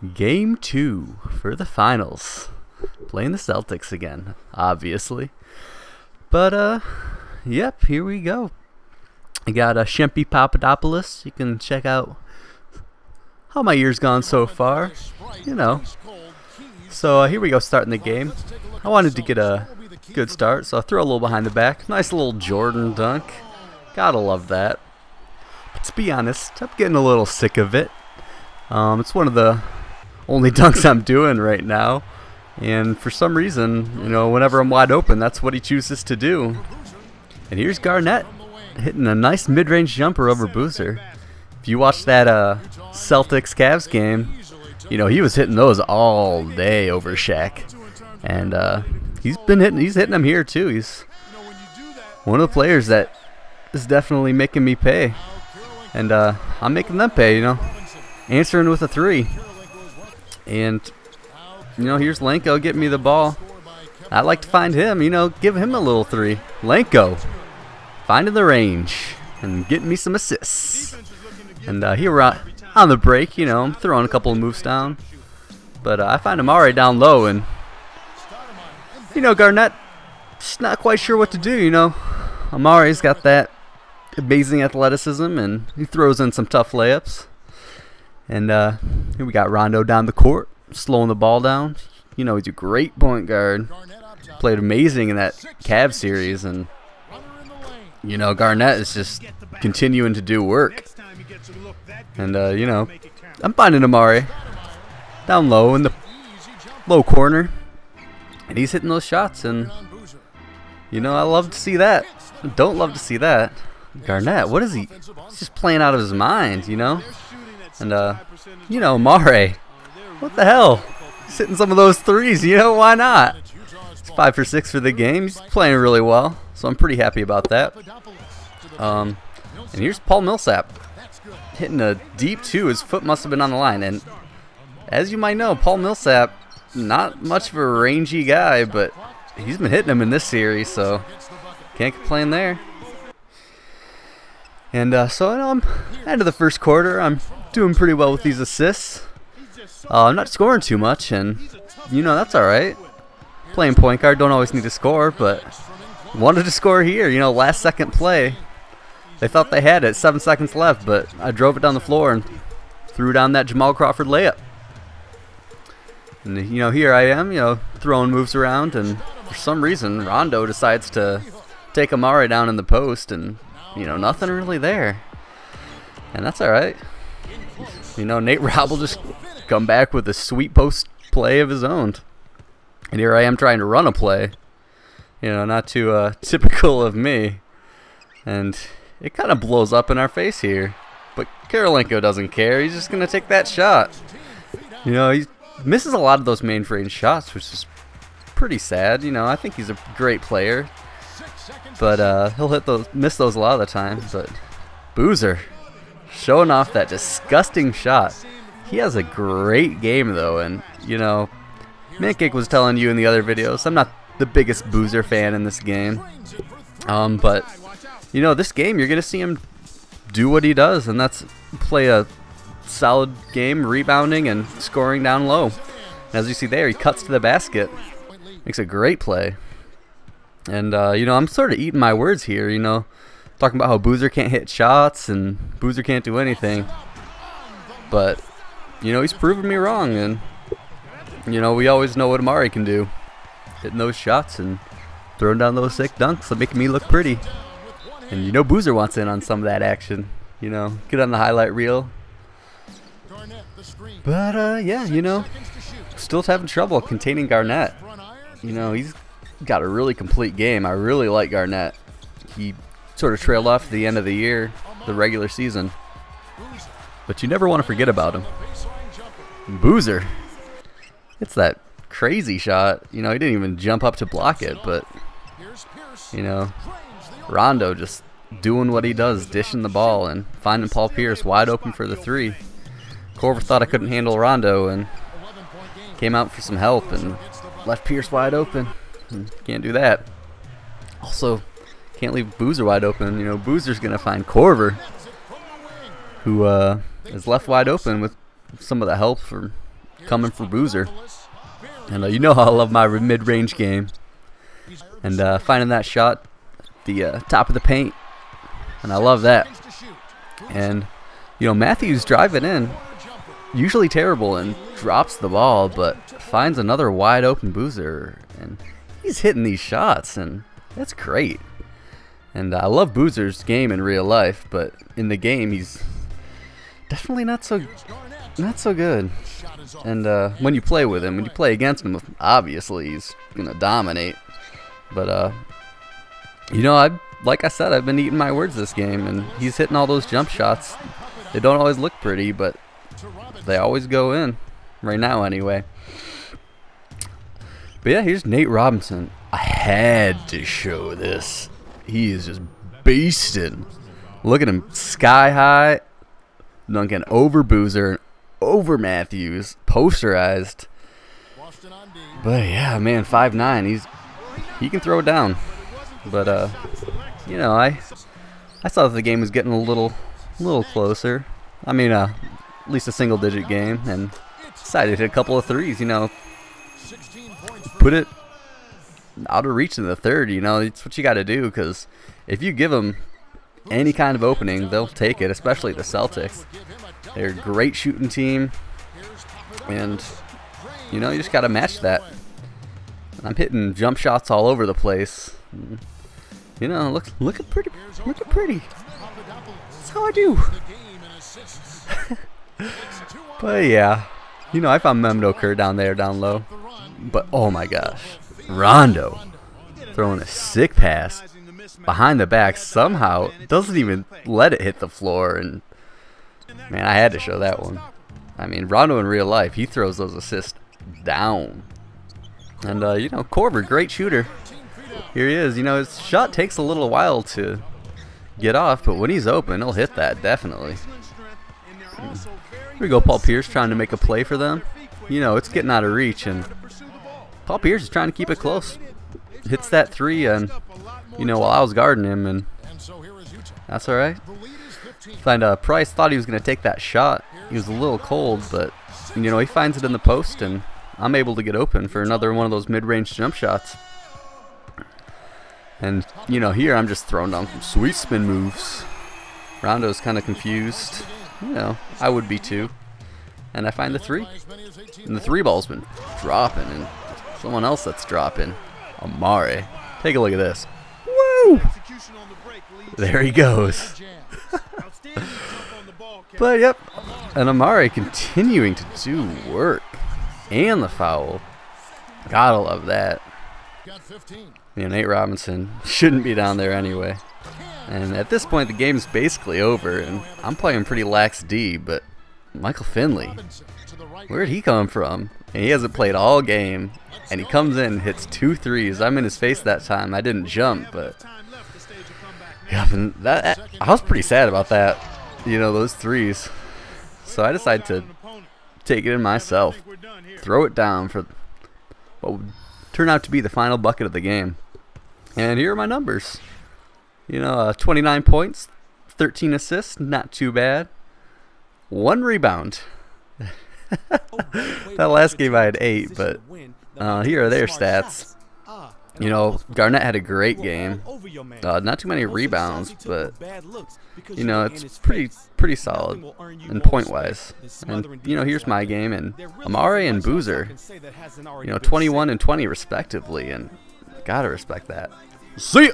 Game 2 for the finals. Playing the Celtics again, obviously. But, yep, here we go. I got a Shempi Papadopoulos. You can check out how my year's gone so far. You know. So, here we go, starting the game. I wanted to get a good start, so I'll throw a little behind the back. Nice little Jordan dunk. Gotta love that. But to be honest, I'm getting a little sick of it. It's one of the only dunks I'm doing right now, and for some reason, you know, whenever I'm wide open, that's what he chooses to do. And here's Garnett hitting a nice mid-range jumper over Boozer. If you watch that Celtics Cavs game, you know, he was hitting those all day over Shaq, and he's hitting them here too. He's one of the players that is definitely making me pay, and I'm making them pay, you know, answering with a three. And, you know, here's Lenko getting me the ball. I'd like to find him, you know, give him a little three. Lenko finding the range and getting me some assists. And here we're on the break, you know, I'm throwing a couple of moves down. But I find Amari down low, and, you know, Garnett just not quite sure what to do, you know. Amari's got that amazing athleticism, and he throws in some tough layups. And here we got Rondo down the court, slowing the ball down. You know, he's a great point guard. Played amazing in that Cavs series, and, you know, Garnett is just continuing to do work. And, you know, I'm finding Amari down low in the low corner, and he's hitting those shots, and, you know, I love to see that. Don't love to see that. Garnett, what is he? He's just playing out of his mind, you know? And, you know, Amari, what the hell? He's hitting some of those threes, you know, why not? He's 5 for 6 for the game. He's playing really well, so I'm pretty happy about that. And here's Paul Millsap hitting a deep two. His foot must have been on the line. And as you might know, Paul Millsap, not much of a rangy guy, but he's been hitting them in this series, so can't complain there. And so, you know, I'm end of the first quarter. I'm doing pretty well with these assists. I'm not scoring too much, and, you know, that's alright. Playing point guard, don't always need to score, but wanted to score here. You know, last second play. They thought they had it, 7 seconds left, but I drove it down the floor and threw down that Jamal Crawford layup. And, you know, here I am, you know, throwing moves around, and for some reason, Rondo decides to take Amari down in the post, and, you know, nothing really there. And that's alright. You know, Nate Robb will just come back with a sweet post play of his own. And here I am trying to run a play. You know, not too typical of me. And it kind of blows up in our face here. But Karolinko doesn't care. He's just going to take that shot. You know, he misses a lot of those main range shots, which is pretty sad. You know, I think he's a great player. But he'll miss those a lot of the time. But Boozer showing off that disgusting shot. He has a great game, though, and, you know, Mancake was telling you in the other videos, I'm not the biggest Boozer fan in this game. But, you know, this game, you're going to see him do what he does, and that's play a solid game, rebounding and scoring down low. And as you see there, he cuts to the basket. Makes a great play. And, you know, I'm sort of eating my words here, you know, talking about how Boozer can't hit shots and Boozer can't do anything. But, you know, he's proven me wrong, and, you know, we always know what Amari can do. Hitting those shots and throwing down those sick dunks that make me look pretty. And, you know, Boozer wants in on some of that action. You know, get on the highlight reel. But, yeah, you know, still having trouble containing Garnett. You know, he's got a really complete game. I really like Garnett. He sort of trailed off at the end of the year, the regular season. But you never want to forget about him. Boozer. It's that crazy shot. You know, he didn't even jump up to block it, but, you know, Rondo just doing what he does, dishing the ball and finding Paul Pierce wide open for the three. Corver thought I couldn't handle Rondo and came out for some help and left Pierce wide open. Can't do that. Also, can't leave Boozer wide open. You know, Boozer's going to find Corver, who is left wide open with some of the help from coming for Boozer. And you know how I love my mid-range game. And finding that shot, the top of the paint. And I love that. And, you know, Matthews driving in, usually terrible, and drops the ball, but finds another wide open Boozer. And he's hitting these shots, and that's great. And I love Boozer's game in real life, but in the game he's definitely not so good. And when you play with him, when you play against him, obviously he's gonna dominate. But you know, like I said, I've been eating my words this game, and he's hitting all those jump shots. They don't always look pretty, but they always go in. Right now, anyway. But yeah, here's Nate Robinson. I had to show this. He is just beasting. Look at him, sky high, dunking over Boozer, over Matthews, posterized. But yeah, man, 5'9", he can throw it down. But you know, I saw that the game was getting a little closer. I mean, at least a single-digit game, and decided to hit a couple of threes. You know, put it out of reach in the third. You know, it's what you got to do, because if you give them any kind of opening, they'll take it. Especially the Celtics. They're a great shooting team, and you know, you just got to match that. And I'm hitting jump shots all over the place. You know, looking pretty. That's how I do. But yeah, you know, I found Memdo Kerr down low. But oh my gosh, Rondo throwing a sick pass behind the back, somehow doesn't even let it hit the floor. And man, I had to show that one. I mean, Rondo in real life, he throws those assists down. And you know, Korver, great shooter. Here he is. You know, his shot takes a little while to get off, but when he's open, he'll hit that, definitely. Here we go, Paul Pierce trying to make a play for them. You know, it's getting out of reach, and Paul Pierce is trying to keep it close. Hits that three, and you know, while I was guarding him, and that's all right. Find Price thought he was going to take that shot. He was a little cold, but you know, he finds it in the post, and I'm able to get open for another one of those mid-range jump shots. And you know, here I'm just throwing down some sweet spin moves. Rondo's kind of confused. You know, I would be too. And I find the three. And the three ball's been dropping, and someone else that's dropping. Amare. Take a look at this. Woo! There he goes. But yep, and Amare continuing to do work. And the foul. Gotta love that. You know, Nate Robinson shouldn't be down there anyway. And at this point, the game's basically over, and I'm playing pretty lax D, but Michael Finley, where'd he come from? And he hasn't played all game, and he comes in and hits 2 threes. I'm in his face that time. I didn't jump, but yeah, and that, I was pretty sad about that, you know, those threes. So I decided to take it in myself, throw it down for what would turn out to be the final bucket of the game. And here are my numbers. You know, 29 points, 13 assists, not too bad. 1 rebound. That last game I had 8, but here are their stats. You know, Garnett had a great game. Not too many rebounds, but you know, it's pretty solid and point-wise. And you know, here's my game, and Amare and Boozer, you know, 21 and 20 respectively, and gotta respect that. See ya!